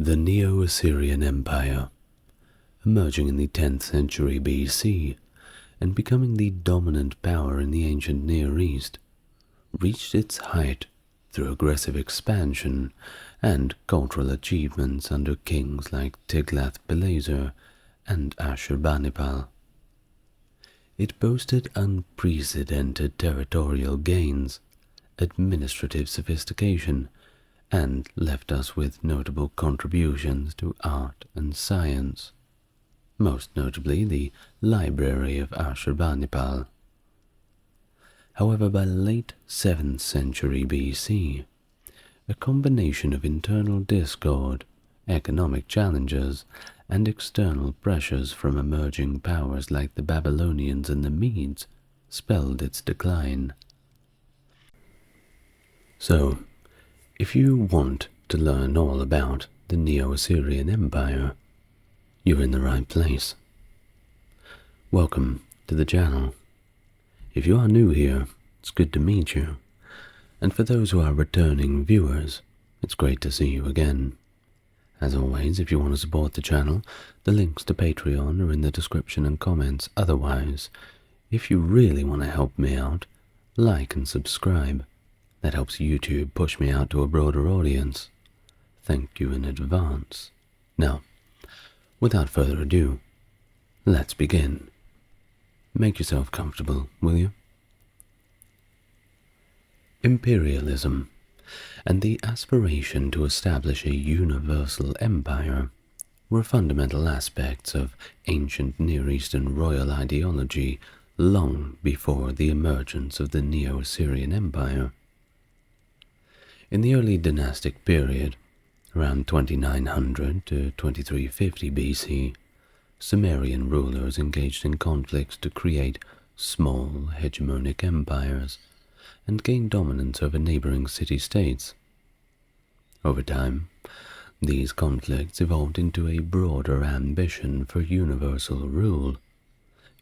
The Neo-Assyrian Empire, emerging in the 10th century BC and becoming the dominant power in the ancient Near East, reached its height through aggressive expansion and cultural achievements under kings like Tiglath-Pileser and Ashurnasirpal. It boasted unprecedented territorial gains, administrative sophistication, and left us with notable contributions to art and science, most notably the Library of Ashurnasirpal. However, by late 7th century BC, a combination of internal discord, economic challenges, and external pressures from emerging powers like the Babylonians and the Medes spelled its decline. So, if you want to learn all about the Neo-Assyrian Empire, you're in the right place. Welcome to the channel. If you are new here, it's good to meet you. And for those who are returning viewers, it's great to see you again. As always, if you want to support the channel, the links to Patreon are in the description and comments. Otherwise, if you really want to help me out, like and subscribe. That helps YouTube push me out to a broader audience. Thank you in advance. Now, without further ado, let's begin. Make yourself comfortable, will you? Imperialism and the aspiration to establish a universal empire were fundamental aspects of ancient Near Eastern royal ideology long before the emergence of the Neo-Assyrian Empire. In the early dynastic period, around 2900 to 2350 BC, Sumerian rulers engaged in conflicts to create small, hegemonic empires and gain dominance over neighboring city-states. Over time, these conflicts evolved into a broader ambition for universal rule,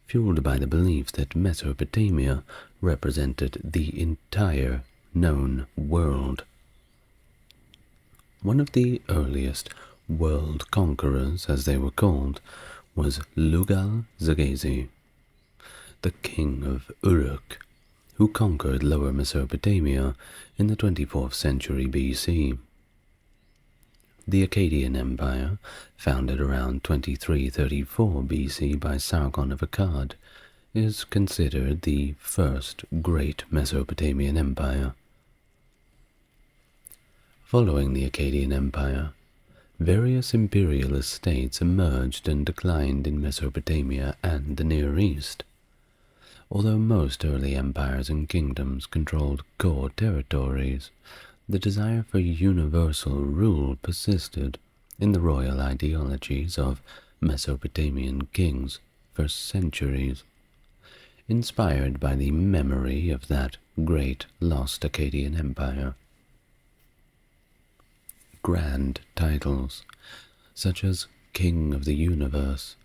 fueled by the belief that Mesopotamia represented the entire known world. One of the earliest world conquerors, as they were called, was Lugal-Zaggisi, the king of Uruk, who conquered Lower Mesopotamia in the 24th century BC. The Akkadian Empire, founded around 2334 BC by Sargon of Akkad, is considered the first great Mesopotamian empire. Following the Akkadian Empire, various imperialist states emerged and declined in Mesopotamia and the Near East. Although most early empires and kingdoms controlled core territories, the desire for universal rule persisted in the royal ideologies of Mesopotamian kings for centuries, inspired by the memory of that great lost Akkadian Empire. Grand titles, such as King of the Universe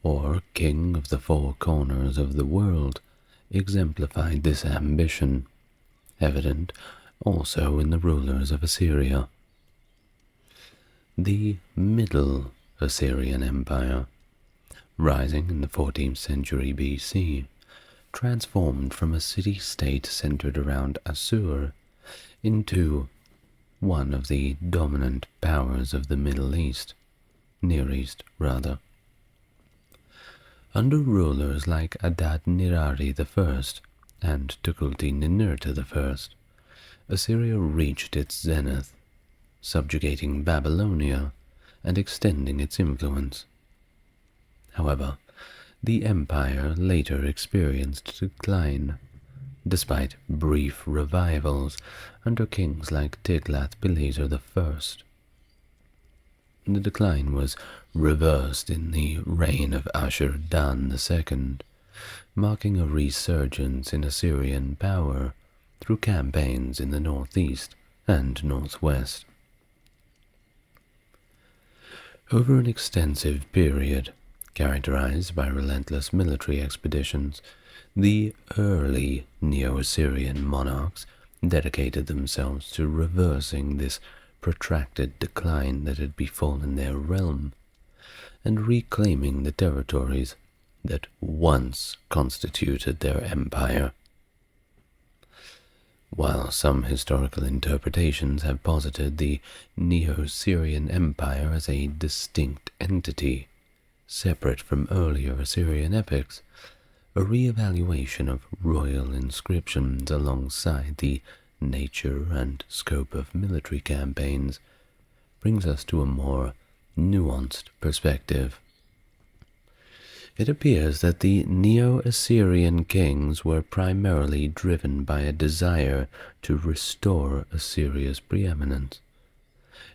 or King of the Four Corners of the World, exemplified this ambition, evident also in the rulers of Assyria. The Middle Assyrian Empire, rising in the 14th century BC, transformed from a city-state centered around Assur into one of the dominant powers of the Middle East, Near East rather. Under rulers like Adad-nirari I and Tukulti-Ninurta I, Assyria reached its zenith, subjugating Babylonia and extending its influence. However, the empire later experienced decline, despite brief revivals under kings like Tiglath-Pileser I. The decline was reversed in the reign of Ashur-dan II, marking a resurgence in Assyrian power through campaigns in the northeast and northwest. Over an extensive period, characterized by relentless military expeditions, the early Neo-Assyrian monarchs dedicated themselves to reversing this protracted decline that had befallen their realm, and reclaiming the territories that once constituted their empire. While some historical interpretations have posited the Neo-Assyrian Empire as a distinct entity, separate from earlier Assyrian epics, a re-evaluation of royal inscriptions alongside the nature and scope of military campaigns brings us to a more nuanced perspective. It appears that the Neo-Assyrian kings were primarily driven by a desire to restore Assyria's preeminence,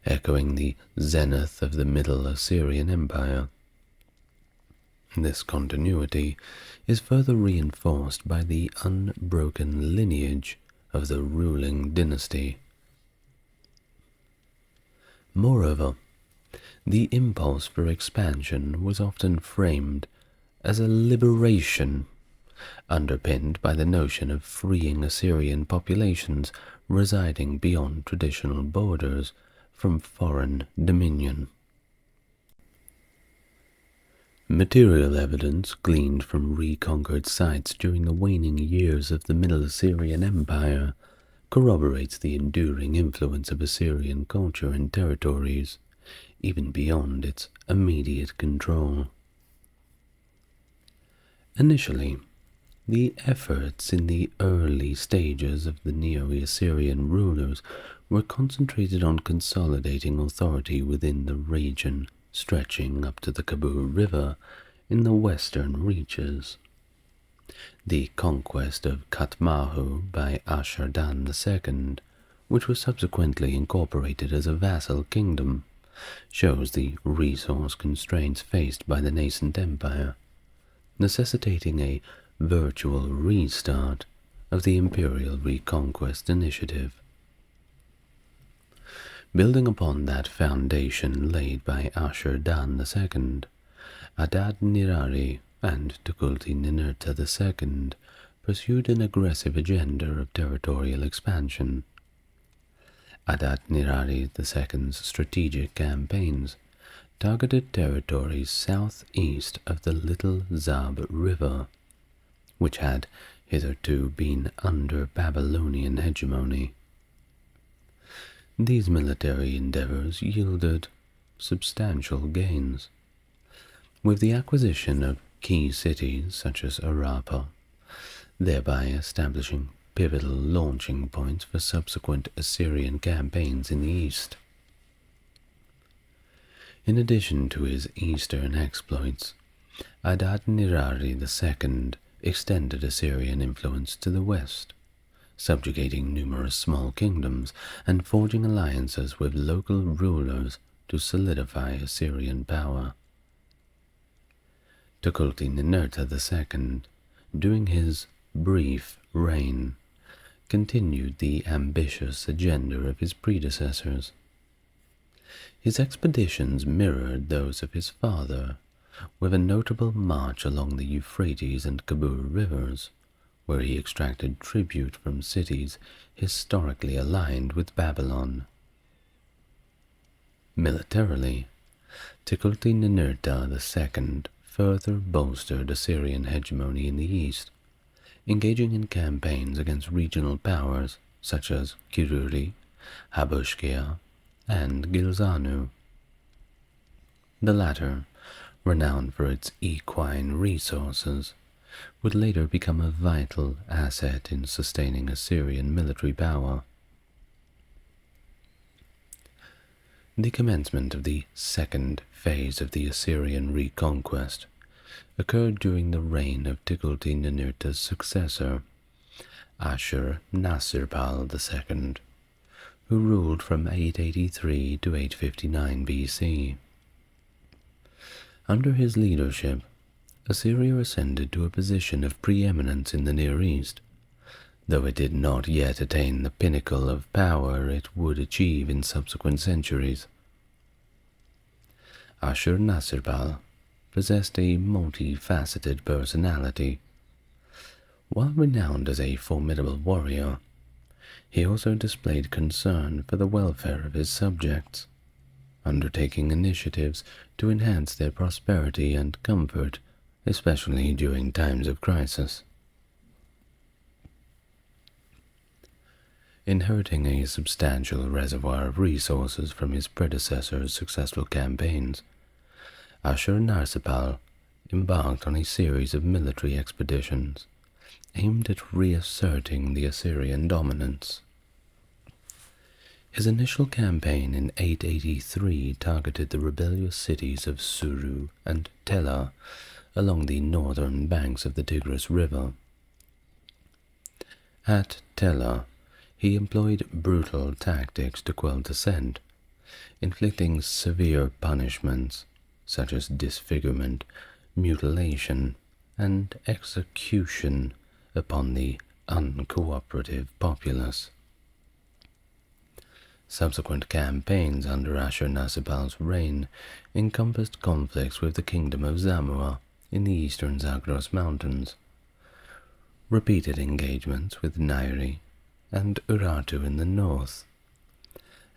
echoing the zenith of the Middle Assyrian Empire. This continuity is further reinforced by the unbroken lineage of the ruling dynasty. Moreover, the impulse for expansion was often framed as a liberation, underpinned by the notion of freeing Assyrian populations residing beyond traditional borders from foreign dominion. Material evidence gleaned from reconquered sites during the waning years of the Middle Assyrian Empire corroborates the enduring influence of Assyrian culture and territories, even beyond its immediate control. Initially, the efforts in the early stages of the Neo-Assyrian rulers were concentrated on consolidating authority within the region stretching up to the Kabul River in the western reaches. The conquest of Katmahu by Ashurdan II, which was subsequently incorporated as a vassal kingdom, shows the resource constraints faced by the nascent empire, necessitating a virtual restart of the imperial reconquest initiative. Building upon that foundation laid by Ashurdan II, Adad-nirari and Tukulti-Ninurta II pursued an aggressive agenda of territorial expansion. Adad-nirari II's strategic campaigns targeted territories southeast of the Little Zab River, which had hitherto been under Babylonian hegemony. These military endeavors yielded substantial gains, with the acquisition of key cities such as Arapa, thereby establishing pivotal launching points for subsequent Assyrian campaigns in the east. In addition to his eastern exploits, Adad-nirari II extended Assyrian influence to the west, subjugating numerous small kingdoms and forging alliances with local rulers to solidify Assyrian power. Tukulti-Ninurta II, during his brief reign, continued the ambitious agenda of his predecessors. His expeditions mirrored those of his father, with a notable march along the Euphrates and Kabul rivers, where he extracted tribute from cities historically aligned with Babylon. Militarily, Tukulti-Ninurta II further bolstered Assyrian hegemony in the east, engaging in campaigns against regional powers such as Kiruri, Habushkia, and Gilzanu. The latter, renowned for its equine resources, would later become a vital asset in sustaining Assyrian military power. The commencement of the second phase of the Assyrian reconquest occurred during the reign of Tukulti-Ninurta's successor, Ashurnasirpal II, who ruled from 883 to 859 BC. Under his leadership, Assyria ascended to a position of preeminence in the Near East, though it did not yet attain the pinnacle of power it would achieve in subsequent centuries. Ashurnasirpal possessed a multifaceted personality. While renowned as a formidable warrior, He also displayed concern for the welfare of his subjects, undertaking initiatives to enhance their prosperity and comfort, especially during times of crisis. Inheriting a substantial reservoir of resources from his predecessor's successful campaigns, Ashurnasirpal embarked on a series of military expeditions aimed at reasserting the Assyrian dominance. His initial campaign in 883 targeted the rebellious cities of Suru and Tela along the northern banks of the Tigris River. At Tela, he employed brutal tactics to quell dissent, inflicting severe punishments such as disfigurement, mutilation, and execution upon the uncooperative populace. Subsequent campaigns under Ashurnasirpal's reign encompassed conflicts with the kingdom of Zamua in the eastern Zagros Mountains, repeated engagements with Nairi and Urartu in the north,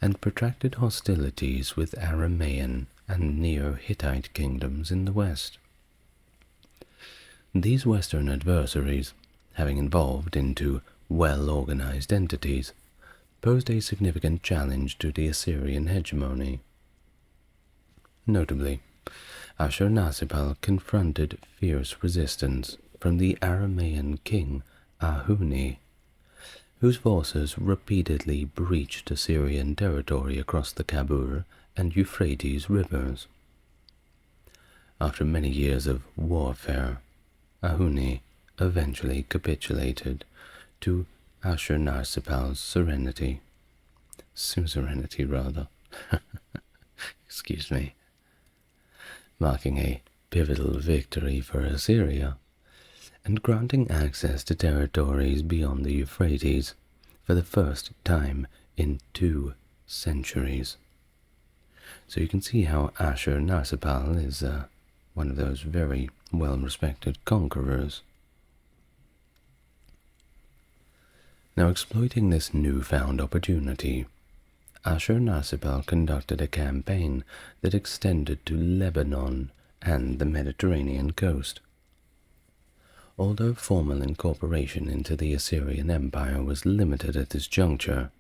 and protracted hostilities with Aramaean and Neo-Hittite kingdoms in the west. These western adversaries, having evolved into well-organized entities, posed a significant challenge to the Assyrian hegemony. Notably, Ashurnasirpal confronted fierce resistance from the Aramaean king Ahuni, whose forces repeatedly breached Assyrian territory across the Kabur and Euphrates rivers. After many years of warfare, Ahuni eventually capitulated to Ashurnasirpal's suzerainty, excuse me, marking a pivotal victory for Assyria, and granting access to territories beyond the Euphrates for the first time in 2 centuries. So you can see how Ashurnasirpal is one of those very well-respected conquerors. Now, exploiting this newfound opportunity, Ashurnasirpal conducted a campaign that extended to Lebanon and the Mediterranean coast. Although formal incorporation into the Assyrian Empire was limited at this juncture,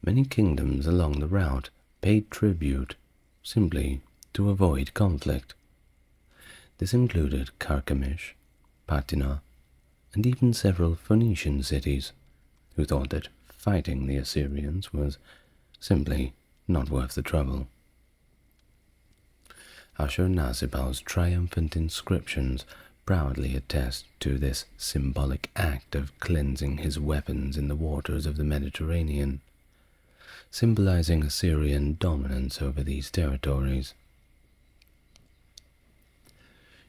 many kingdoms along the route paid tribute simply to avoid conflict. This included Carchemish, Patina, and even several Phoenician cities, who thought that fighting the Assyrians was simply not worth the trouble. Ashurnasirpal's triumphant inscriptions proudly attest to this symbolic act of cleansing his weapons in the waters of the Mediterranean, symbolizing Assyrian dominance over these territories.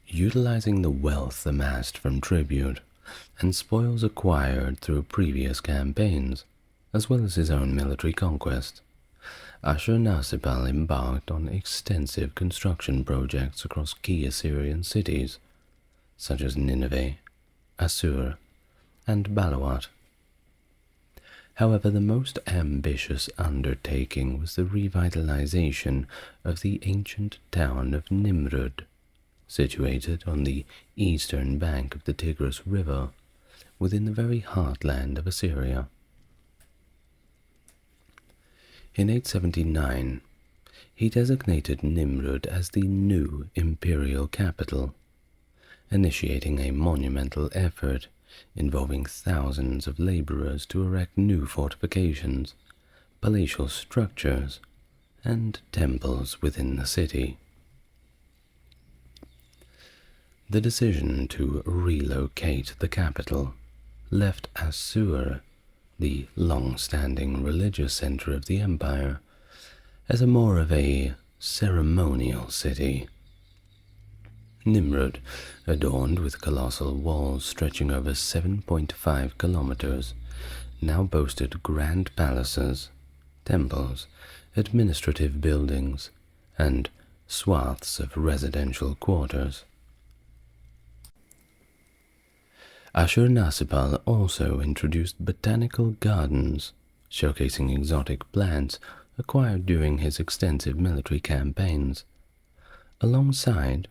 Utilizing the wealth amassed from tribute and spoils acquired through previous campaigns, as well as his own military conquest, Ashurnasirpal embarked on extensive construction projects across key Assyrian cities, such as Nineveh, Assur, and Balawat. However, the most ambitious undertaking was the revitalization of the ancient town of Nimrud, situated on the eastern bank of the Tigris River, within the very heartland of Assyria. In 879, he designated Nimrud as the new imperial capital, initiating a monumental effort involving thousands of laborers to erect new fortifications, palatial structures, and temples within the city. The decision to relocate the capital left Assur, the long-standing religious center of the empire, as more of a ceremonial city. Nimrud, adorned with colossal walls stretching over 7.5 kilometers, now boasted grand palaces, temples, administrative buildings, and swaths of residential quarters. Ashurnasirpal also introduced botanical gardens, showcasing exotic plants acquired during his extensive military campaigns, alongside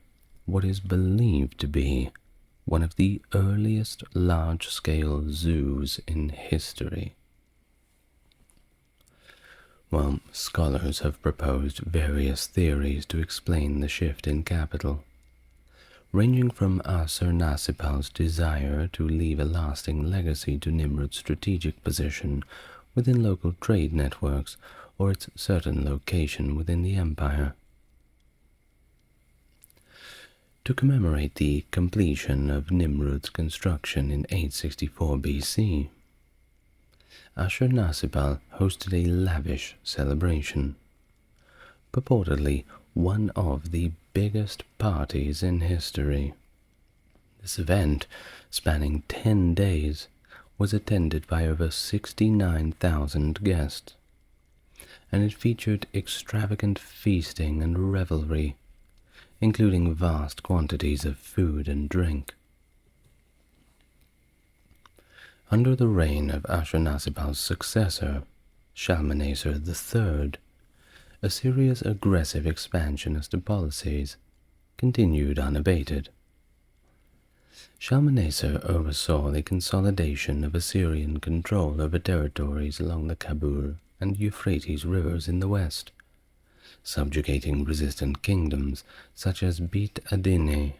what is believed to be one of the earliest large-scale zoos in history. Well, scholars have proposed various theories to explain the shift in capital, ranging from Ashurnasirpal's desire to leave a lasting legacy to Nimrud's strategic position within local trade networks or its certain location within the empire. To commemorate the completion of Nimrud's construction in 864 BC, Ashurnasirpal hosted a lavish celebration, purportedly one of the biggest parties in history. This event, spanning 10 days, was attended by over 69,000 guests, and it featured extravagant feasting and revelry, including vast quantities of food and drink. Under the reign of Ashurnasirpal's successor, Shalmaneser III, Assyria's aggressive expansionist policies continued unabated. Shalmaneser oversaw the consolidation of Assyrian control over territories along the Kabul and Euphrates rivers in the west, subjugating resistant kingdoms such as Beit Adine.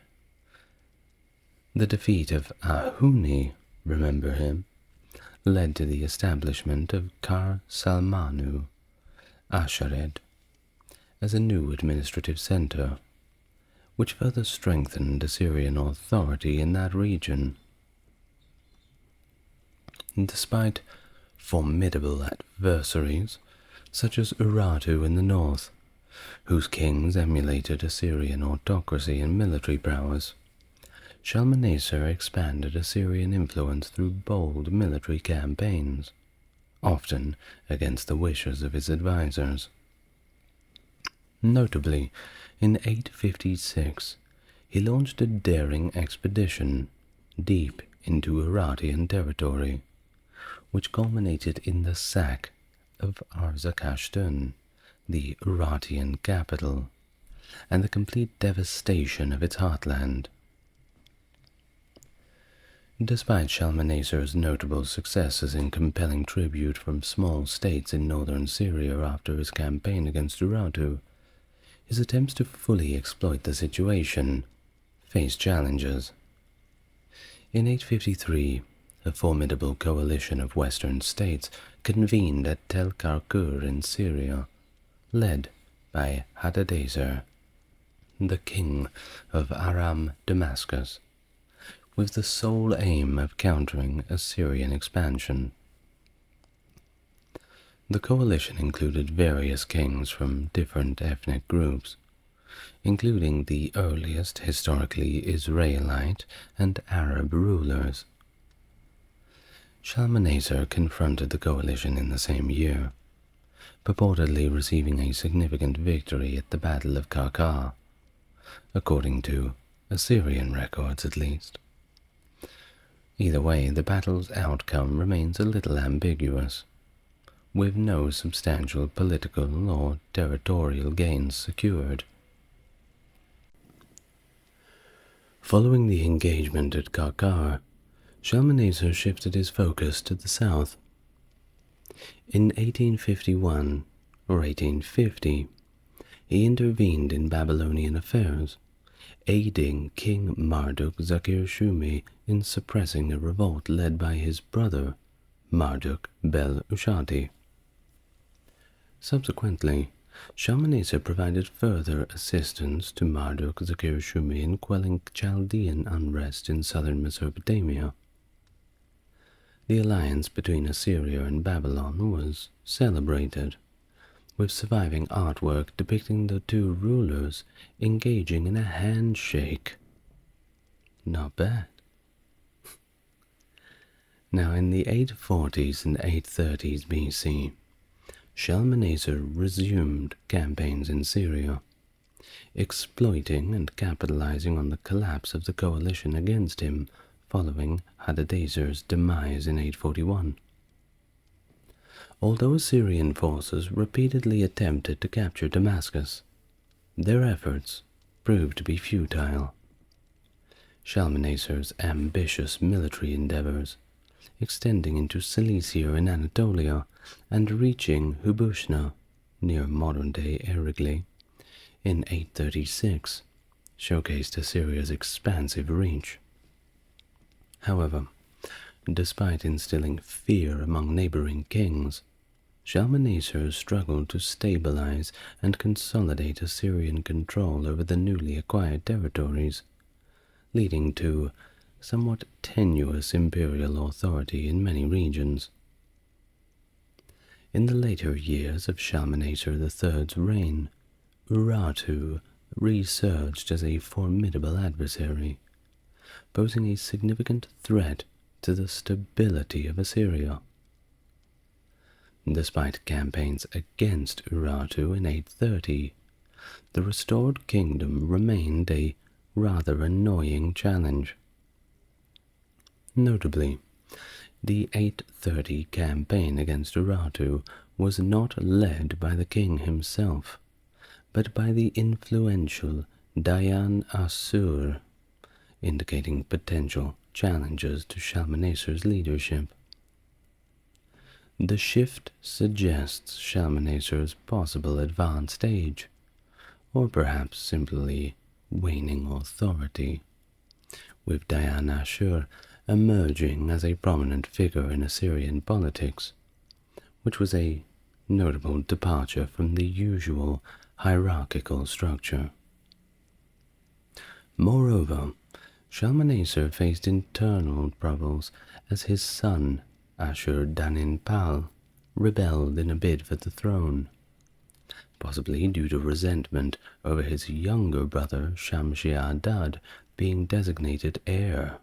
The defeat of Ahuni, remember him, led to the establishment of Kar Salmanu, Ashared, as a new administrative center, which further strengthened Assyrian authority in that region. Despite formidable adversaries, such as Urartu in the north, whose kings emulated Assyrian autocracy and military prowess, Shalmaneser expanded Assyrian influence through bold military campaigns, often against the wishes of his advisors. Notably, in 856, he launched a daring expedition deep into Urartian territory, which culminated in the sack of Arzakashtun, the Urartian capital, and the complete devastation of its heartland. Despite Shalmaneser's notable successes in compelling tribute from small states in northern Syria after his campaign against Urartu, his attempts to fully exploit the situation faced challenges. In 853, a formidable coalition of western states convened at Tel Karkur in Syria, led by Hadadezer, the king of Aram Damascus, with the sole aim of countering Assyrian expansion. The coalition included various kings from different ethnic groups, including the earliest historically Israelite and Arab rulers. Shalmaneser confronted the coalition in the same year, purportedly receiving a significant victory at the Battle of Karkar, according to Assyrian records at least. Either way, the battle's outcome remains a little ambiguous, with no substantial political or territorial gains secured. Following the engagement at Karkar, Shalmaneser shifted his focus to the south. In 1851 or 1850, he intervened in Babylonian affairs, aiding King Marduk-Zakir-Shumi in suppressing a revolt led by his brother, Marduk-bel-Ushati. Subsequently, Shalmaneser provided further assistance to Marduk-Zakir-Shumi in quelling Chaldean unrest in southern Mesopotamia. The alliance between Assyria and Babylon was celebrated, with surviving artwork depicting the two rulers engaging in a handshake. Not bad. Now, in the 840s and 830s BC, Shalmaneser resumed campaigns in Syria, exploiting and capitalizing on the collapse of the coalition against him following Hadadezer's demise in 841. Although Assyrian forces repeatedly attempted to capture Damascus, their efforts proved to be futile. Shalmaneser's ambitious military endeavors, extending into Cilicia and Anatolia and reaching Hubushna, near modern-day Erigli, in 836, showcased Assyria's expansive reach. However, despite instilling fear among neighboring kings, Shalmaneser struggled to stabilize and consolidate Assyrian control over the newly acquired territories, leading to somewhat tenuous imperial authority in many regions. In the later years of Shalmaneser III's reign, Urartu resurged as a formidable adversary, posing a significant threat to the stability of Assyria. Despite campaigns against Urartu in 830, the restored kingdom remained a rather annoying challenge. Notably, the 830 campaign against Urartu was not led by the king himself, but by the influential Dayan-Assur, indicating potential challenges to Shalmaneser's leadership. The shift suggests Shalmaneser's possible advanced age, or perhaps simply waning authority, with Dayan-Assur emerging as a prominent figure in Assyrian politics, which was a notable departure from the usual hierarchical structure. Moreover, Shalmaneser faced internal troubles as his son Ashurnasirpal rebelled in a bid for the throne, possibly due to resentment over his younger brother Shamshi-Adad being designated heir.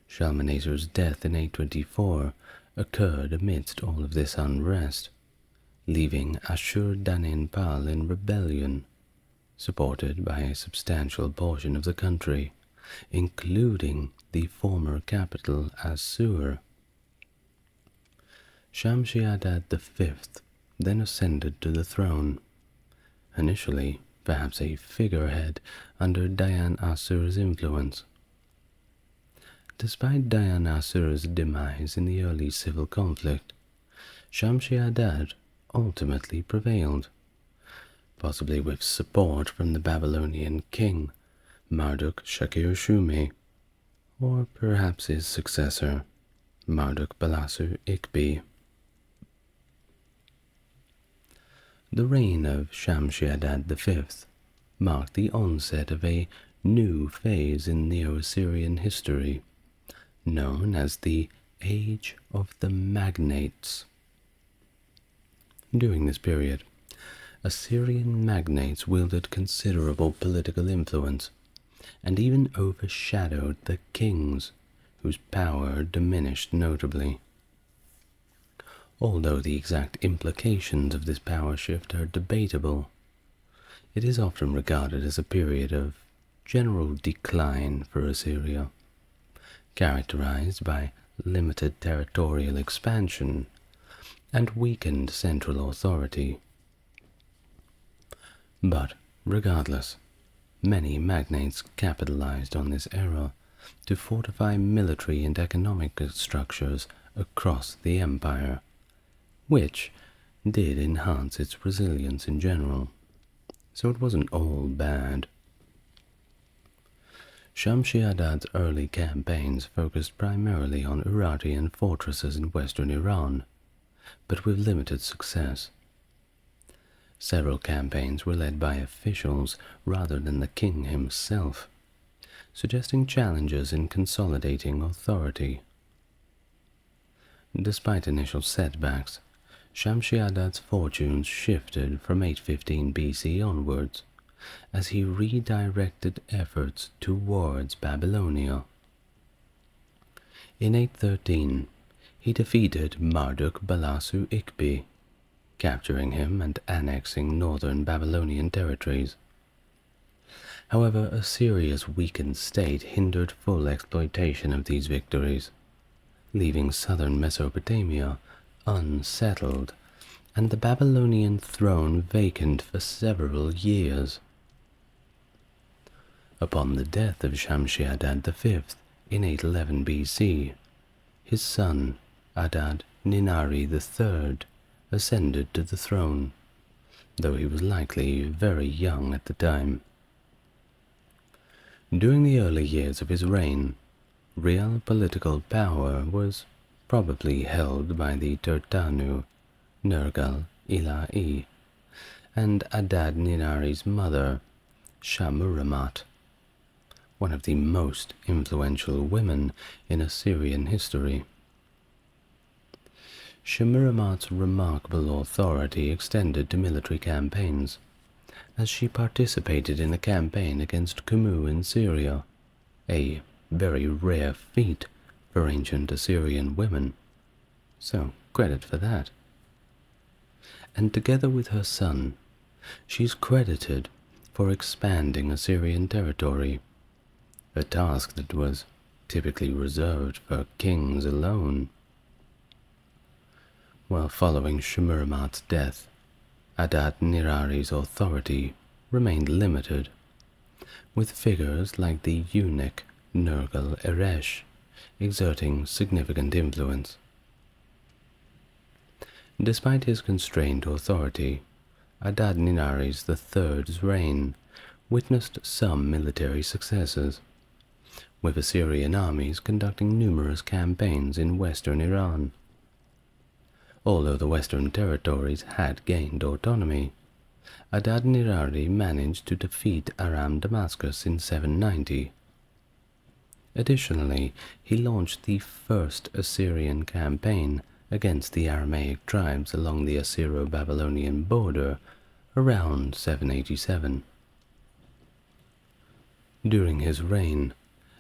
Shalmaneser's death in 824 occurred amidst all of this unrest, leaving Ashurnasirpal in rebellion, supported by a substantial portion of the country, including the former capital Assur. Shamshi-Adad V then ascended to the throne, initially perhaps a figurehead under Dayan-Assur's influence. Despite Dayan-Assur's demise in the early civil conflict, Shamshi-Adad ultimately prevailed, possibly with support from the Babylonian king Marduk-Shakir-Shume, or perhaps his successor, Marduk-Balassu-Ikbi. The reign of Shamshi-Adad V marked the onset of a new phase in Neo-Assyrian history, known as the Age of the Magnates. During this period, Assyrian magnates wielded considerable political influence, and even overshadowed the kings, whose power diminished notably. Although the exact implications of this power shift are debatable, it is often regarded as a period of general decline for Assyria, characterized by limited territorial expansion and weakened central authority. But, regardless, many magnates capitalized on this era to fortify military and economic structures across the empire, which did enhance its resilience in general, so it wasn't all bad. Shamshi-Adad's early campaigns focused primarily on Urartian fortresses in western Iran, but with limited success. Several campaigns were led by officials rather than the king himself, suggesting challenges in consolidating authority. Despite initial setbacks, Shamshi-Adad's fortunes shifted from 815 BC onwards, as he redirected efforts towards Babylonia. In 813, he defeated Marduk-Balassu-Ikbi, capturing him and annexing northern Babylonian territories. However, Assyria's weakened state hindered full exploitation of these victories, leaving southern Mesopotamia unsettled and the Babylonian throne vacant for several years. Upon the death of Shamshi-Adad V in 811 BC, his son Adad-Ninari III ascended to the throne, though he was likely very young at the time. During the early years of his reign, real political power was probably held by the Turtanu, Nergal-Ila'i, and Adad-Ninari's mother, Shammuramat, one of the most influential women in Assyrian history. Shammuramat's remarkable authority extended to military campaigns, as she participated in a campaign against Kumu in Syria, a very rare feat for ancient Assyrian women, so credit for that. And together with her son, she's credited for expanding Assyrian territory, a task that was typically reserved for kings alone. While following Shammuramat's death, Adad-Nirari's authority remained limited, with figures like the eunuch Nergal-Eresh exerting significant influence. Despite his constrained authority, Adad-Ninari III's reign witnessed some military successes, with Assyrian armies conducting numerous campaigns in western Iran. Although the western territories had gained autonomy, Adad-Nirari managed to defeat Aram Damascus in 790. Additionally, he launched the first Assyrian campaign against the Aramaic tribes along the Assyro-Babylonian border around 787. During his reign,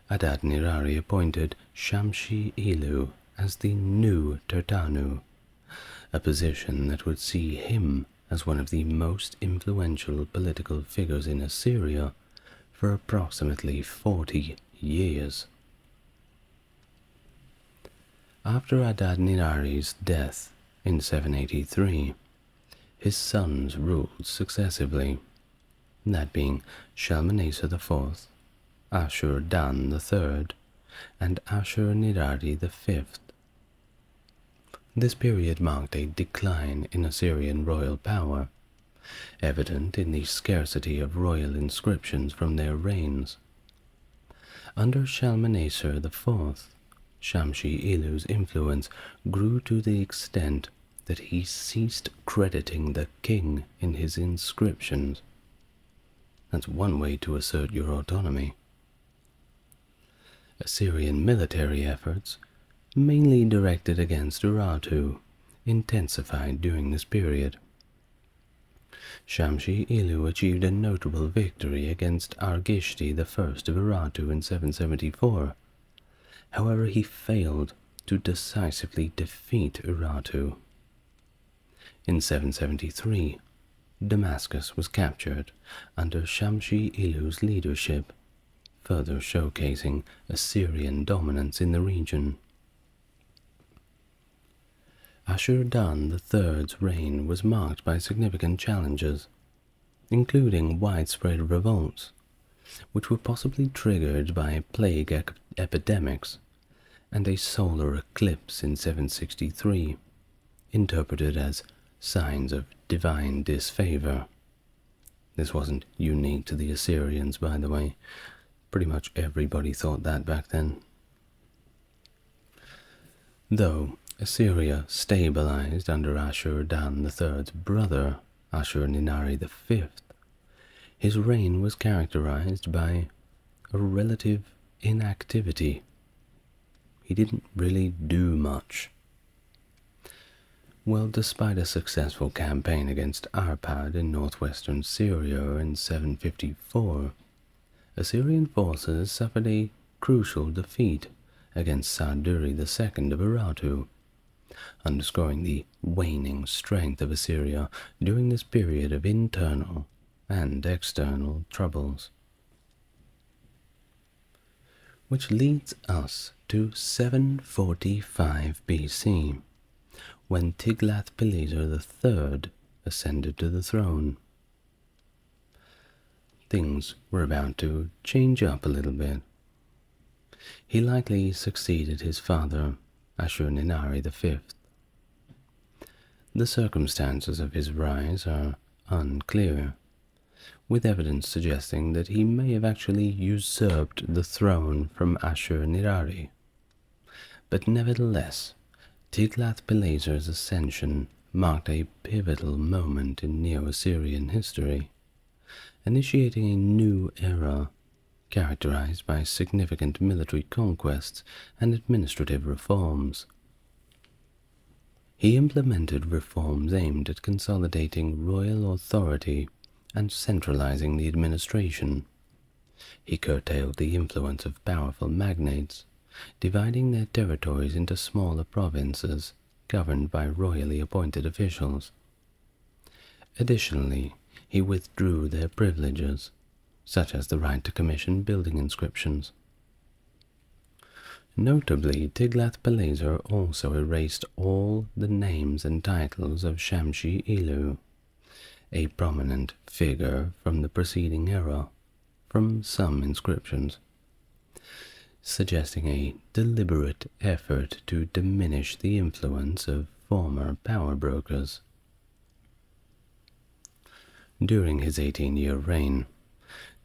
Adad-Nirari appointed Shamshi-Ilu as the new Turtanu, a position that would see him as one of the most influential political figures in Assyria for approximately 40 years. After Adad-Ninari's death in 783, his sons ruled successively, that being Shalmaneser IV, Ashur-Dan III, and Ashur-Nirari V. This period marked a decline in Assyrian royal power, evident in the scarcity of royal inscriptions from their reigns. Under Shalmaneser IV, Shamshi-Ilu's influence grew to the extent that he ceased crediting the king in his inscriptions. That's one way to assert your autonomy. Assyrian military efforts, mainly directed against Urartu, intensified during this period. Shamshi-Ilu achieved a notable victory against Argishti I of Urartu in 774. However, he failed to decisively defeat Urartu. In 773, Damascus was captured under Shamshi-Ilu's leadership, further showcasing Assyrian dominance in the region. Ashur-Dan III's reign was marked by significant challenges, including widespread revolts, which were possibly triggered by plague epidemics and a solar eclipse in 763, interpreted as signs of divine disfavor. This wasn't unique to the Assyrians, by the way. Pretty much everybody thought that back then. Though Assyria stabilized under Ashur-Dan III's brother, Ashur-Ninari V, his reign was characterized by a relative inactivity. He didn't really do much. Well, despite a successful campaign against Arpad in northwestern Syria in 754, Assyrian forces suffered a crucial defeat against Sarduri II of Urartu, underscoring the waning strength of Assyria during this period of internal and external troubles. which leads us to 745 BC, when Tiglath-Pileser III ascended to the throne. Things were about to change up a little bit. He likely succeeded his father, Ashurnasirpal V. The circumstances of his rise are unclear, with evidence suggesting that he may have actually usurped the throne from Ashurnasirpal. But nevertheless, Tiglath-Pileser's ascension marked a pivotal moment in Neo-Assyrian history, initiating a new era characterized by significant military conquests and administrative reforms. He implemented reforms aimed at consolidating royal authority and centralizing the administration. He curtailed the influence of powerful magnates, dividing their territories into smaller provinces governed by royally appointed officials. Additionally, he withdrew their privileges, such as the right to commission building inscriptions. Notably, Tiglath-Pileser also erased all the names and titles of Shamshi-Ilu, a prominent figure from the preceding era, from some inscriptions, suggesting a deliberate effort to diminish the influence of former power brokers. During his 18-year reign,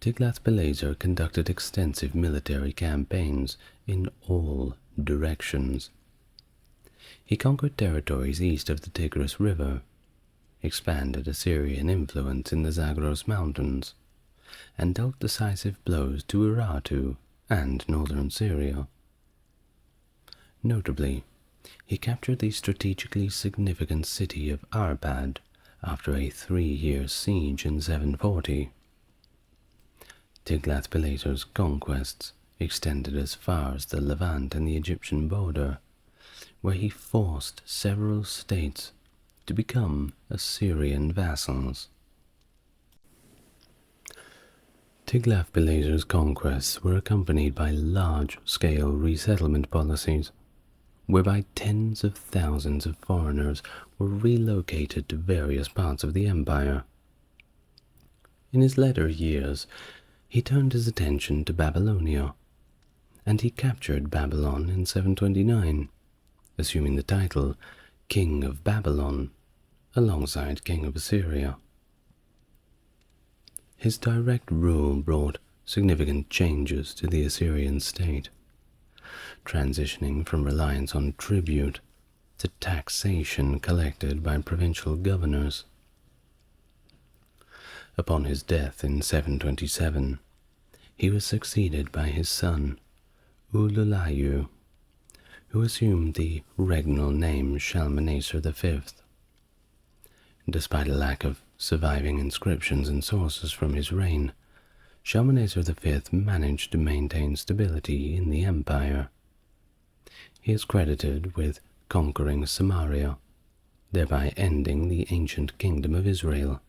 Tiglath-Pileser conducted extensive military campaigns in all directions. He conquered territories east of the Tigris River, expanded Assyrian influence in the Zagros Mountains, and dealt decisive blows to Urartu and northern Syria. Notably, he captured the strategically significant city of Arpad after a 3-year siege in 740. Tiglath-Pileser's conquests extended as far as the Levant and the Egyptian border, where he forced several states to become Assyrian vassals. Tiglath-Pileser's conquests were accompanied by large-scale resettlement policies, whereby tens of thousands of foreigners were relocated to various parts of the empire. In his later years, he turned his attention to Babylonia, and he captured Babylon in 729, assuming the title King of Babylon, alongside King of Assyria. His direct rule brought significant changes to the Assyrian state, transitioning from reliance on tribute to taxation collected by provincial governors. Upon his death in 727, he was succeeded by his son, Ululayu, who assumed the regnal name Shalmaneser V. Despite a lack of surviving inscriptions and sources from his reign, Shalmaneser V managed to maintain stability in the empire. He is credited with conquering Samaria, thereby ending the ancient kingdom of Israel,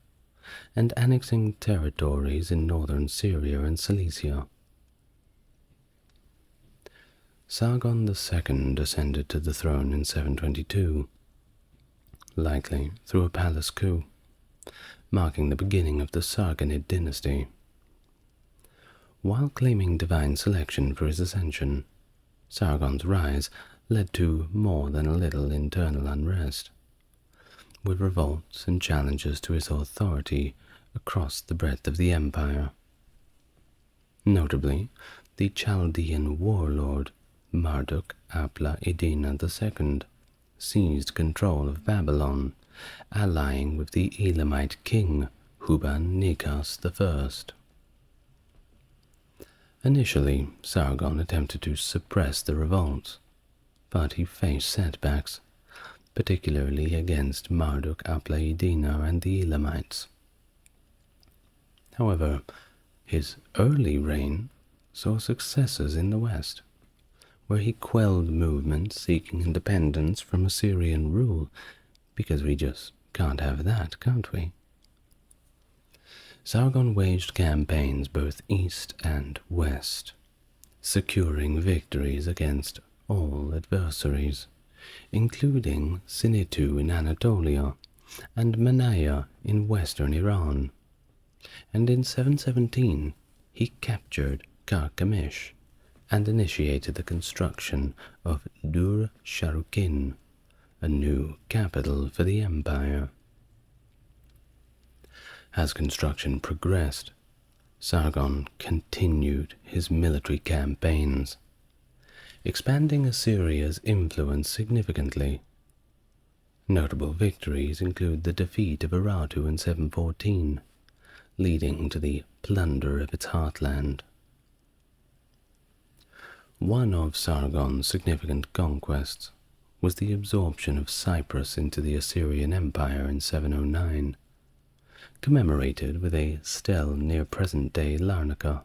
and annexing territories in northern Syria and Cilicia. Sargon II ascended to the throne in 722, likely through a palace coup, marking the beginning of the Sargonid dynasty. While claiming divine selection for his ascension, Sargon's rise led to more than a little internal unrest, with revolts and challenges to his authority across the breadth of the empire. Notably, the Chaldean warlord Marduk-apla-iddina II seized control of Babylon, allying with the Elamite king Huban-Nekas I. Initially, Sargon attempted to suppress the revolts, but he faced setbacks, particularly against Marduk-apla-iddina and the Elamites. However, his early reign saw successes in the west, where he quelled movements seeking independence from Assyrian rule, because we just can't have that, can't we? Sargon waged campaigns both east and west, securing victories against all adversaries, including Sinitu in Anatolia and Manaya in western Iran, and in 717 he captured Karkemish and initiated the construction of Dur-Sharukin, a new capital for the empire. As construction progressed, Sargon continued his military campaigns, expanding Assyria's influence significantly. Notable victories include the defeat of Urartu in 714, leading to the plunder of its heartland. One of Sargon's significant conquests was the absorption of Cyprus into the Assyrian Empire in 709, commemorated with a stele near present-day Larnaca.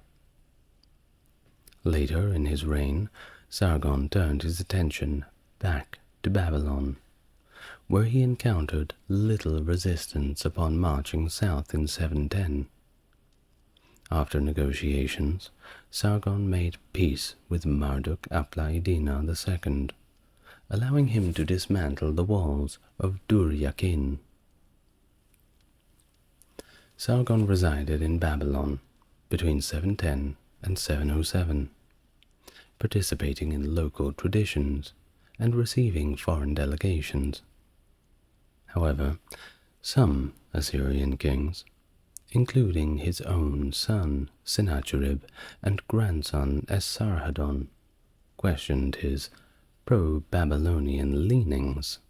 Later in his reign, Sargon turned his attention back to Babylon, where he encountered little resistance upon marching south in 710. After negotiations, Sargon made peace with Marduk-Apla-Iddina II, allowing him to dismantle the walls of Dur-Yakin. Sargon resided in Babylon between 710 and 707, participating in local traditions and receiving foreign delegations. However, some Assyrian kings, including his own son Sennacherib and grandson Esarhaddon, questioned his pro-Babylonian leanings.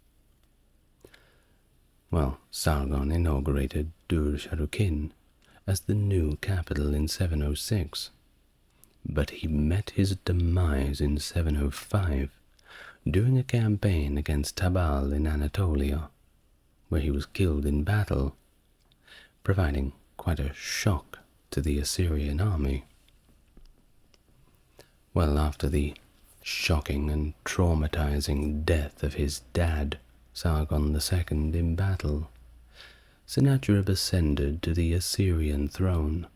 Sargon inaugurated Dur-Sharukin as the new capital in 706, but he met his demise in 705 during a campaign against Tabal in Anatolia, where he was killed in battle, providing quite a shock to the Assyrian army. After the shocking and traumatizing death of his dad, Sargon II, in battle, Sennacherib ascended to the Assyrian throne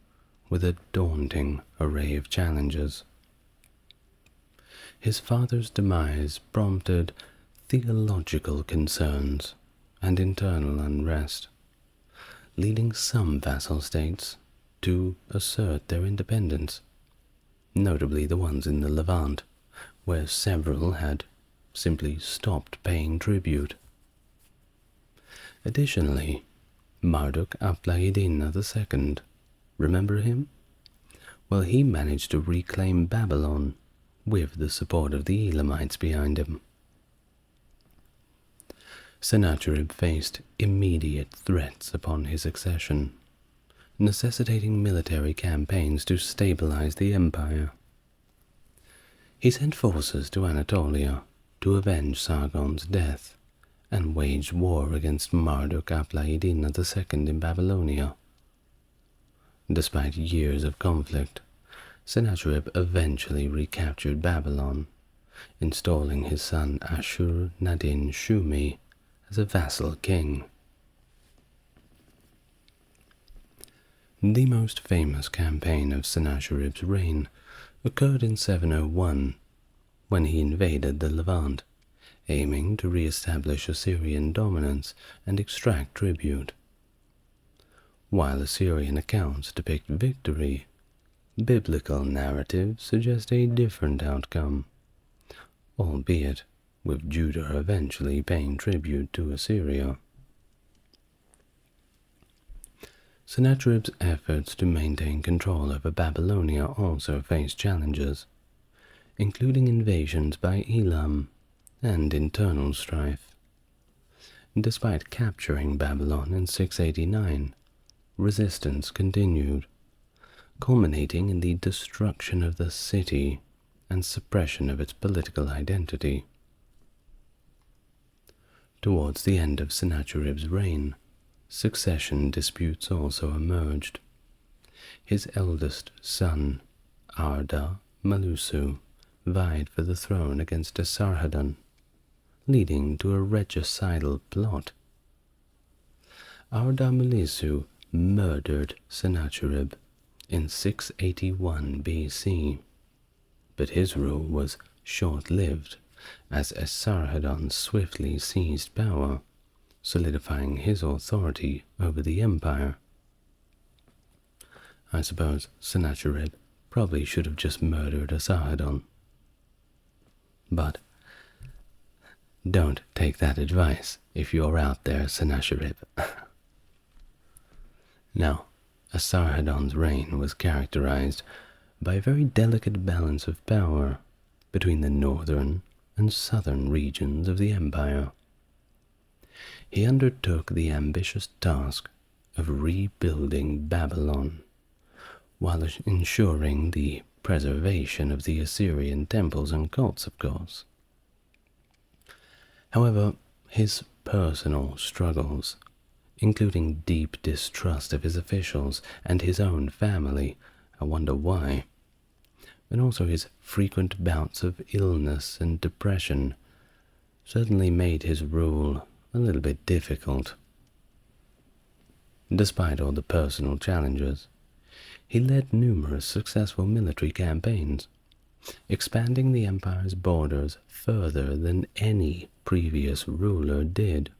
with a daunting array of challenges. His father's demise prompted theological concerns and internal unrest, leading some vassal states to assert their independence, notably the ones in the Levant, where several had simply stopped paying tribute. Additionally, Marduk-Apla-Iddina II, remember him? He managed to reclaim Babylon with the support of the Elamites behind him. Sennacherib faced immediate threats upon his accession, necessitating military campaigns to stabilize the empire. He sent forces to Anatolia to avenge Sargon's death and waged war against Marduk-Apla-Iddina II in Babylonia. Despite years of conflict, Sennacherib eventually recaptured Babylon, installing his son Ashur-nadin-shumi as a vassal king. The most famous campaign of Sennacherib's reign occurred in 701, when he invaded the Levant, aiming to re-establish Assyrian dominance and extract tribute. While Assyrian accounts depict victory, biblical narratives suggest a different outcome, albeit with Judah eventually paying tribute to Assyria. Sennacherib's efforts to maintain control over Babylonia also faced challenges, including invasions by Elam and internal strife. Despite capturing Babylon in 689, resistance continued, culminating in the destruction of the city and suppression of its political identity. Towards the end of Sennacherib's reign, succession disputes also emerged. His eldest son, Arda-Malusu, vied for the throne against Esarhaddon, leading to a regicidal plot. Arda-Malusu murdered Sennacherib in 681 BC, but his rule was short-lived, as Esarhaddon swiftly seized power, solidifying his authority over the empire. I suppose Sennacherib probably should have just murdered Esarhaddon. But don't take that advice if you're out there, Sennacherib. Now, Esarhaddon's reign was characterized by a very delicate balance of power between the northern and southern regions of the empire. He undertook the ambitious task of rebuilding Babylon, while ensuring the preservation of the Assyrian temples and cults, of course. However, his personal struggles, including deep distrust of his officials and his own family, I wonder why, and also his frequent bouts of illness and depression, certainly made his rule a little bit difficult. Despite all the personal challenges, he led numerous successful military campaigns, expanding the empire's borders further than any previous ruler did.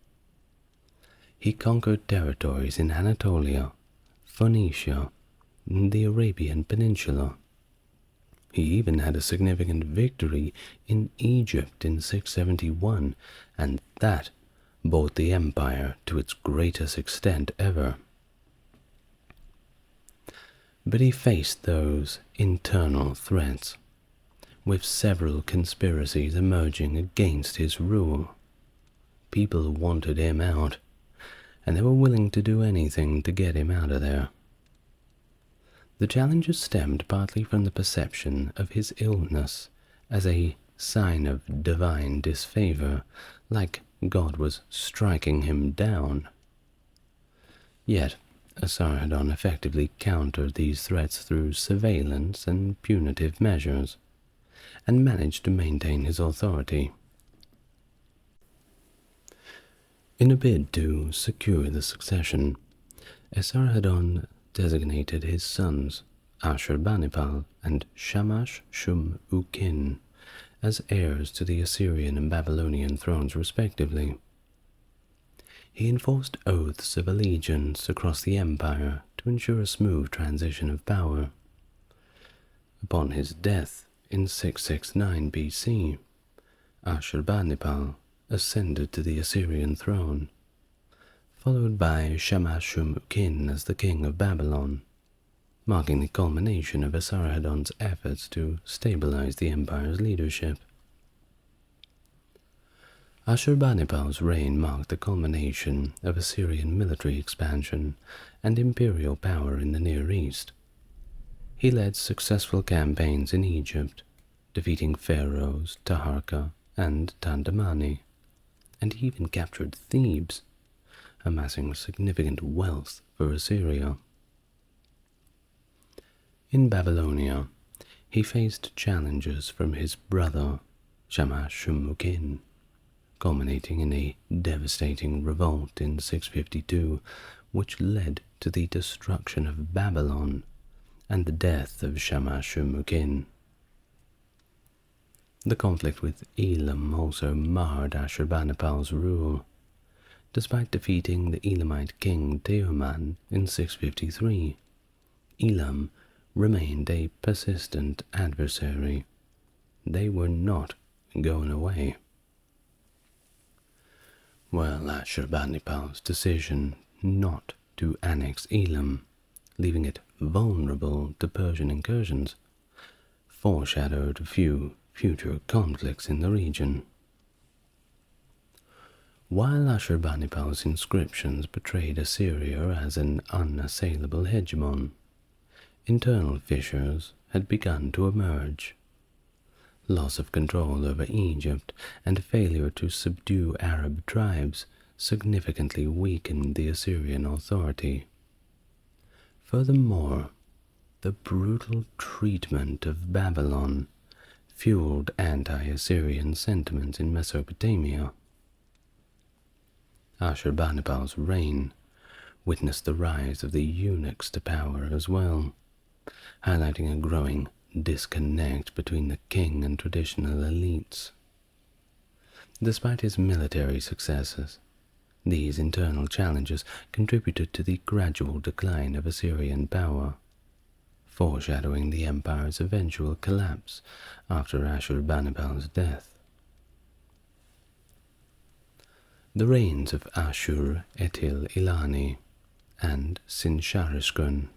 He conquered territories in Anatolia, Phoenicia, and the Arabian Peninsula. He even had a significant victory in Egypt in 671, and that brought the empire to its greatest extent ever. But he faced those internal threats, with several conspiracies emerging against his rule. People wanted him out, and they were willing to do anything to get him out of there. The challenges stemmed partly from the perception of his illness as a sign of divine disfavor, like God was striking him down. Yet, Esarhaddon effectively countered these threats through surveillance and punitive measures, and managed to maintain his authority. In a bid to secure the succession, Esarhaddon designated his sons, Ashurnasirpal and Shamash-shum-ukin, as heirs to the Assyrian and Babylonian thrones respectively. He enforced oaths of allegiance across the empire to ensure a smooth transition of power. Upon his death in 669 BC, Ashurnasirpal ascended to the Assyrian throne, followed by Shamash-shum-ukin as the king of Babylon, marking the culmination of Esarhaddon's efforts to stabilize the empire's leadership. Ashurbanipal's reign marked the culmination of Assyrian military expansion and imperial power in the Near East. He led successful campaigns in Egypt, defeating pharaohs Taharka and Tandamani, and he even captured Thebes, amassing significant wealth for Assyria. In Babylonia, he faced challenges from his brother Shamash-shum-ukin, culminating in a devastating revolt in 652, which led to the destruction of Babylon and the death of Shamash-shum-ukin. The conflict with Elam also marred Ashurbanipal's rule. Despite defeating the Elamite king Teoman in 653, Elam remained a persistent adversary. They were not going away. Well, Ashurbanipal's decision not to annex Elam, leaving it vulnerable to Persian incursions, foreshadowed a few future conflicts in the region. While Ashurbanipal's inscriptions portrayed Assyria as an unassailable hegemon, internal fissures had begun to emerge. Loss of control over Egypt and failure to subdue Arab tribes significantly weakened the Assyrian authority. Furthermore, the brutal treatment of Babylon fueled anti-Assyrian sentiments in Mesopotamia. Ashurbanipal's reign witnessed the rise of the eunuchs to power as well, highlighting a growing disconnect between the king and traditional elites. Despite his military successes, these internal challenges contributed to the gradual decline of Assyrian power, foreshadowing the empire's eventual collapse after Ashurbanipal's death. The reigns of Ashur-etil-ilani and Sin-Sharishkun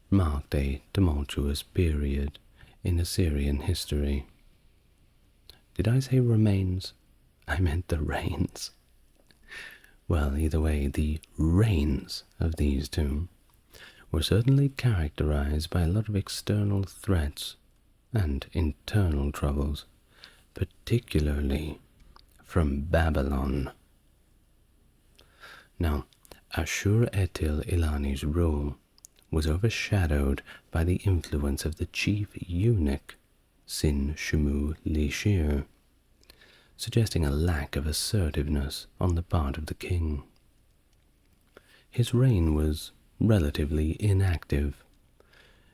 marked a tumultuous period in Assyrian history. Did I say remains? I meant the reigns. Well, either way, the reigns of these two were certainly characterized by a lot of external threats and internal troubles, particularly from Babylon. Now, Ashur-etil-ilani's rule was overshadowed by the influence of the chief eunuch, Sin-Shumu-Lishir, suggesting a lack of assertiveness on the part of the king. His reign was relatively inactive,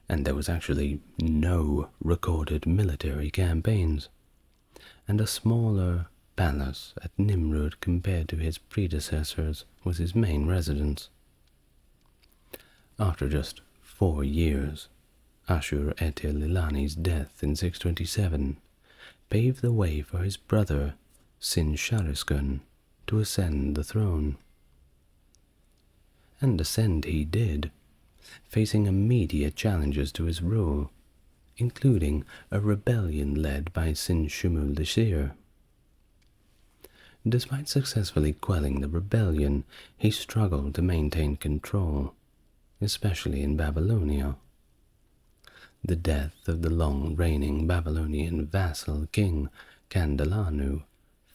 and there was actually no recorded military campaigns, and a smaller palace at Nimrud compared to his predecessors was his main residence. After just 4 years, Ashur-etil-ilani's death in 627 paved the way for his brother Sin-Sharishkun to ascend the throne. And ascend he did, facing immediate challenges to his rule, including a rebellion led by Sin-Shumu-Lishir. Despite successfully quelling the rebellion, he struggled to maintain control, especially in Babylonia. The death of the long-reigning Babylonian vassal king Kandalanu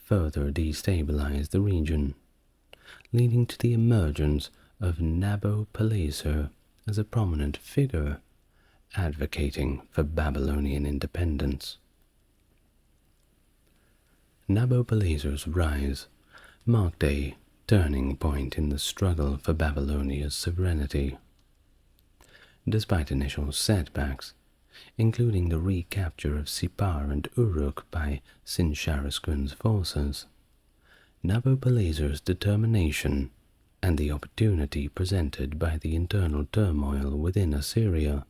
further destabilized the region, leading to the emergence of Nabo-Pileser as a prominent figure advocating for Babylonian independence. Nabo-Pileser's rise marked a turning point in the struggle for Babylonia's sovereignty. Despite initial setbacks, including the recapture of Sippar and Uruk by Sin-Sharishkun's forces, Nabo-Pileser's determination and the opportunity presented by the internal turmoil within Assyria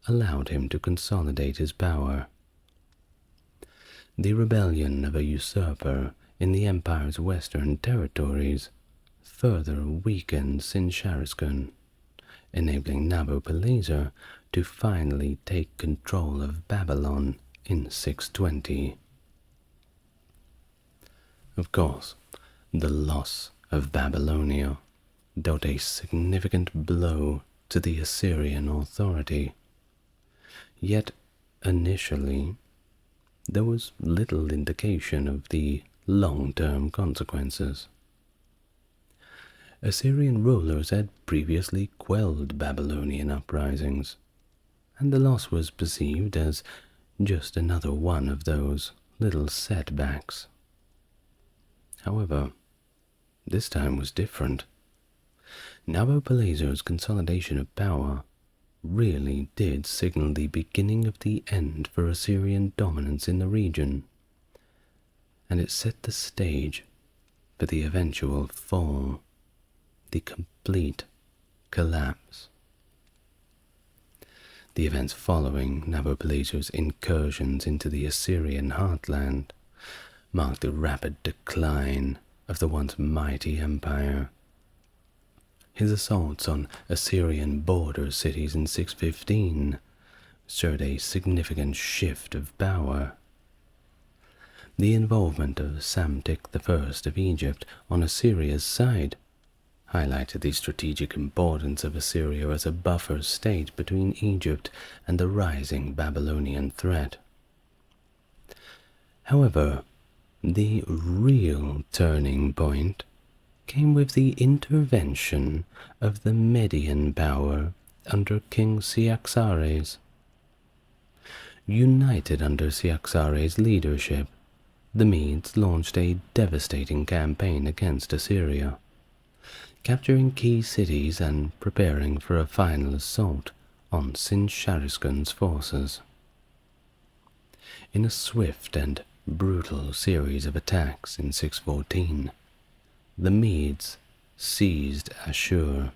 allowed him to consolidate his power. The rebellion of a usurper in the empire's western territories further weakened Sin-Sharishkun, enabling Nabo-Pileser to finally take control of Babylon in 620. Of course, the loss of Babylonia dealt a significant blow to the Assyrian authority. Yet, initially, there was little indication of the long-term consequences. Assyrian rulers had previously quelled Babylonian uprisings, and the loss was perceived as just another one of those little setbacks. However, this time was different. Nabo-Pileser's consolidation of power really did signal the beginning of the end for Assyrian dominance in the region, and it set the stage for the eventual fall, the complete collapse. The events following Nabo-Pileser's incursions into the Assyrian heartland marked the rapid decline of the once mighty empire. His assaults on Assyrian border cities in 615 showed a significant shift of power. The involvement of Psamtik I of Egypt on Assyria's side highlighted the strategic importance of Assyria as a buffer state between Egypt and the rising Babylonian threat. However, the real turning point came with the intervention of the Median power under King Cyaxares. United under Cyaxares' leadership, the Medes launched a devastating campaign against Assyria, capturing key cities and preparing for a final assault on Sin-Sharishkun's forces. In a swift and brutal series of attacks in 614, the Medes seized Ashur,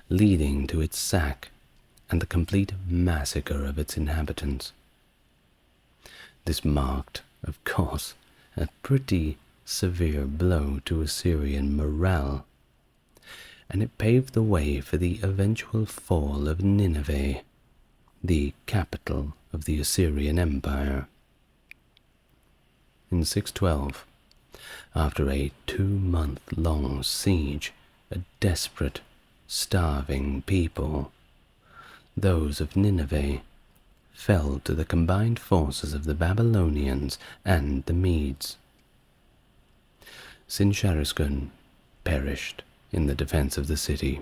leading to its sack and the complete massacre of its inhabitants. This marked, of course, a pretty severe blow to Assyrian morale, and it paved the way for the eventual fall of Nineveh, the capital of the Assyrian Empire. In 612, after a 2-month-long siege, a desperate, starving people, those of Nineveh, fell to the combined forces of the Babylonians and the Medes. Sin-Shariskin perished in the defense of the city.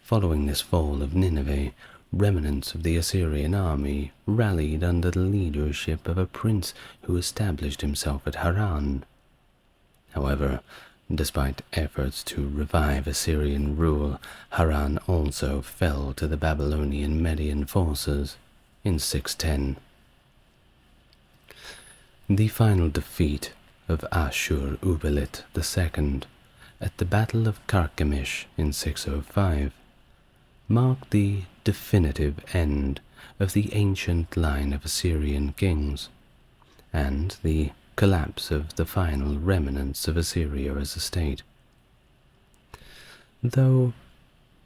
Following this fall of Nineveh, remnants of the Assyrian army rallied under the leadership of a prince who established himself at Haran. However, despite efforts to revive Assyrian rule, Haran also fell to the Babylonian Median forces in 610. The final defeat of Ashur-uballit II at the Battle of Carchemish in 605 marked the definitive end of the ancient line of Assyrian kings and the collapse of the final remnants of Assyria as a state. Though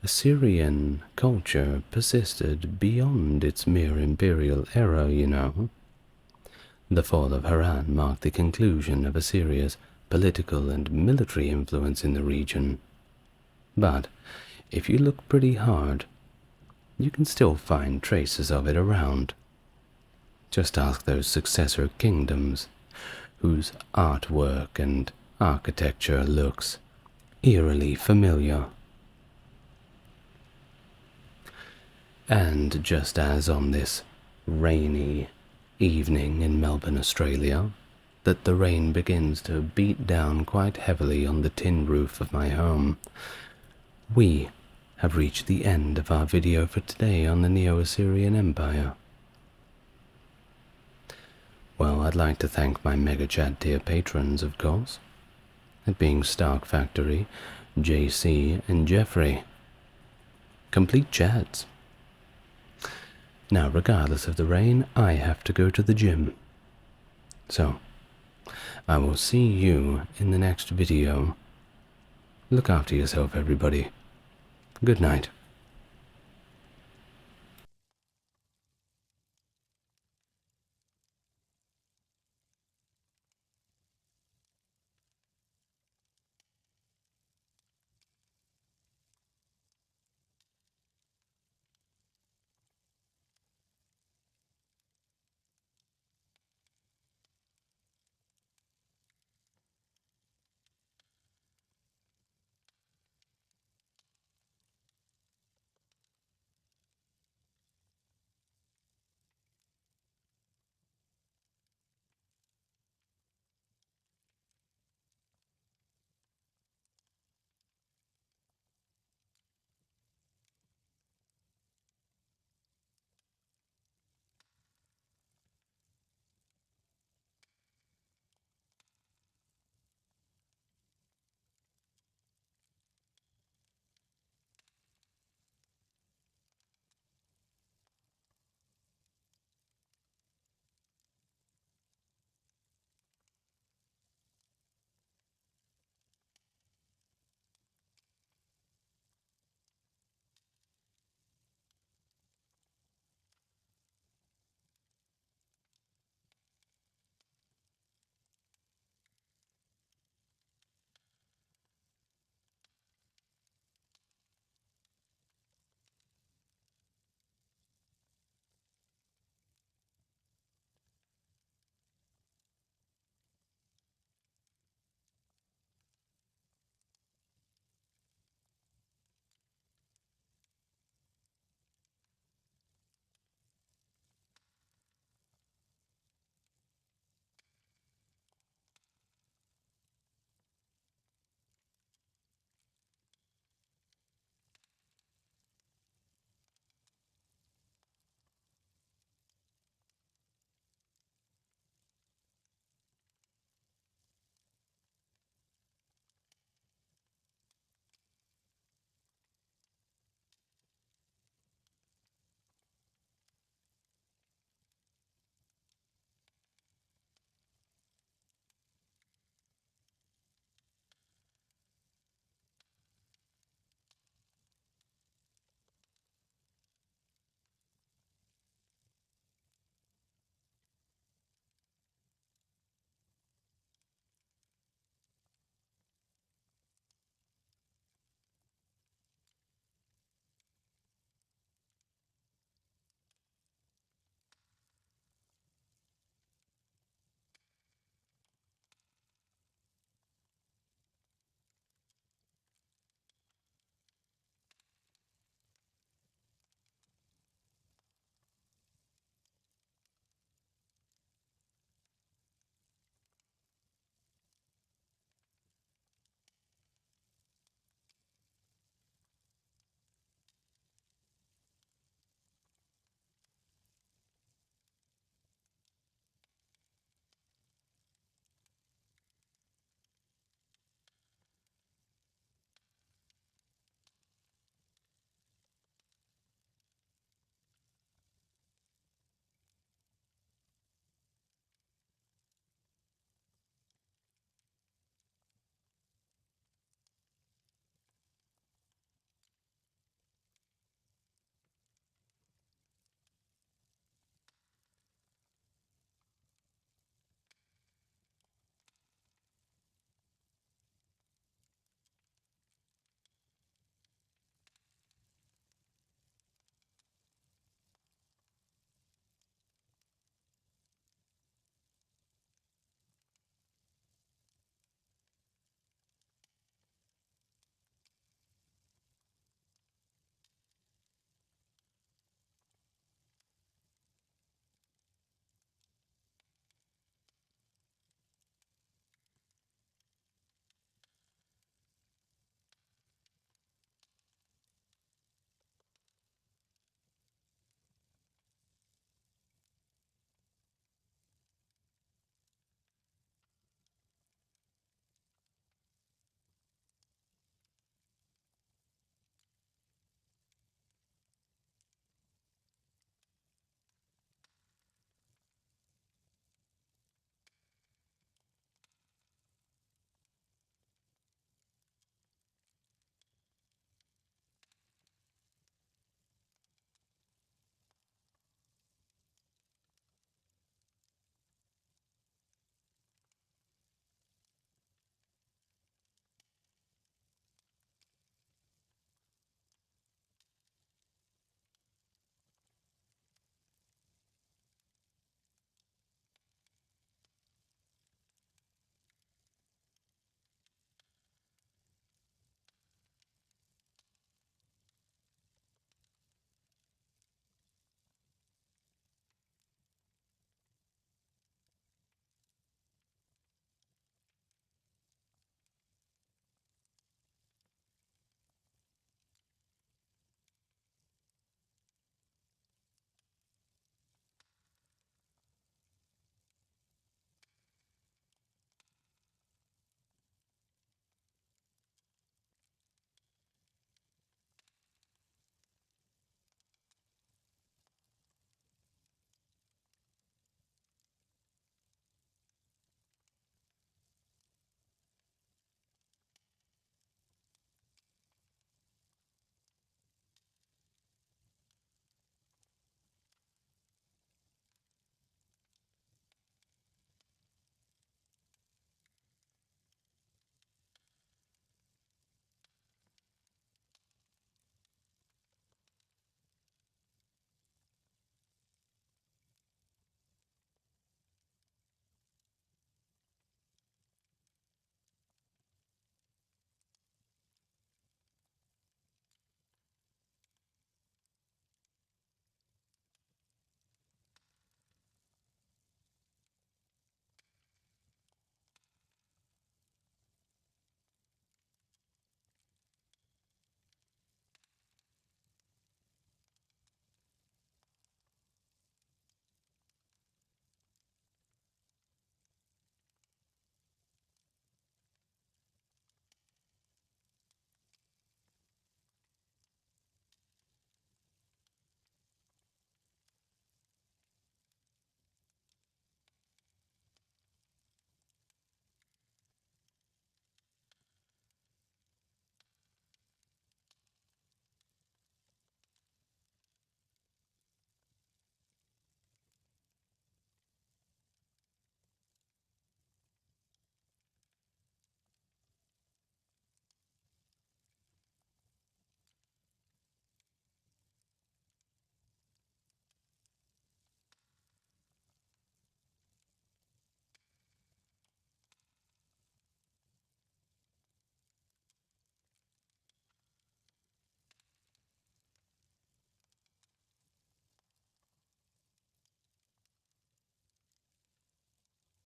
Assyrian culture persisted beyond its mere imperial era, the fall of Haran marked the conclusion of Assyria's political and military influence in the region. But if you look pretty hard, you can still find traces of it around. Just ask those successor kingdoms, whose artwork and architecture looks eerily familiar. And just as on this rainy evening in Melbourne, Australia, that the rain begins to beat down quite heavily on the tin roof of my home, we have reached the end of our video for today on the Neo-Assyrian Empire. Well, I'd like to thank my Mega Chat tier patrons, of course, that being Stark Factory, JC, and Jeffrey. Complete chats. Now, regardless of the rain, I have to go to the gym. So, I will see you in the next video. Look after yourself, everybody. Good night.